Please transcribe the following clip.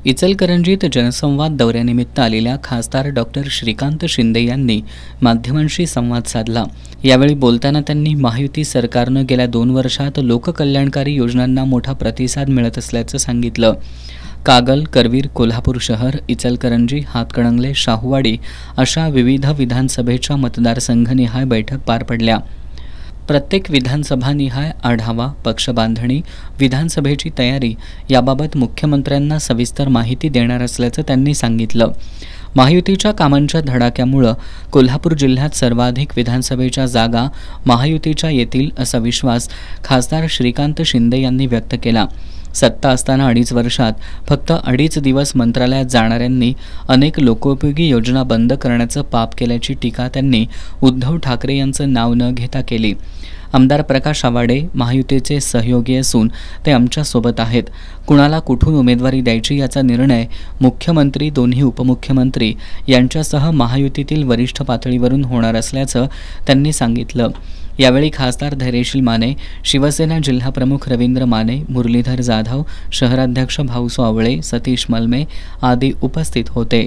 इचलकरंजीत जनसंवाद दौऱ्यानिमित्त आलेल्या खासदार डॉक्टर श्रीकांत शिंदे यांनी माध्यमांशी संवाद साधला। यावेळी बोलताना त्यांनी महायुती सरकारनं गेल्या 2 वर्षात लोककल्याणकारी योजनांना मोठा प्रतिसाद मिळत असल्याचं सांगितलं। कागल, करवीर, कोल्हापूर शहर, इचलकरंजी, हातकणंगले, शाहूवाडी अशा विविध विधानसभेच्या मतदारसंघनिहाय बैठक पार पडल्या। प्रत्येक विधानसभानिहाय आढावा, पक्षबांधणी, विधानसभेची तयारी याबाबत मुख्यमंत्र्यांना सविस्तर माहिती देणार असल्याचं त्यांनी सांगितलं। महायुतीच्या कामांच्या धडाक्यामुळे कोल्हापूर जिल्ह्यात सर्वाधिक विधानसभेच्या जागा महायुतीच्या येतील असा विश्वास खासदार श्रीकांत शिंदे यांनी व्यक्त केला। सत्ता असताना 2.5 वर्षात फक्त 2.5 दिवस मंत्रालयात जाणाऱ्यांनी अनेक लोकोपयोगी योजना बंद करण्याचं पाप केल्याची टीका त्यांनी उद्धव ठाकरे यांचं नाव न घेता केली। आमदार प्रकाश आवाडे महायुतीचे सहयोगी असून ते आमच्यासोबत आहेत। कुणाला कुठून उमेदवारी द्यायची याचा निर्णय मुख्यमंत्री, दोन्ही उपमुख्यमंत्री यांच्यासह महायुतीतील वरिष्ठ पातळीवरून होणार असल्याचं त्यांनी सांगितलं। यावेळी खासदार धैर्यशील माने, शिवसेना जिल्हाप्रमुख रवींद्र माने, मुरलीधर जाधव, शहराध्यक्ष भाऊसो आवळे, सतीश मलमे आदी उपस्थित होते।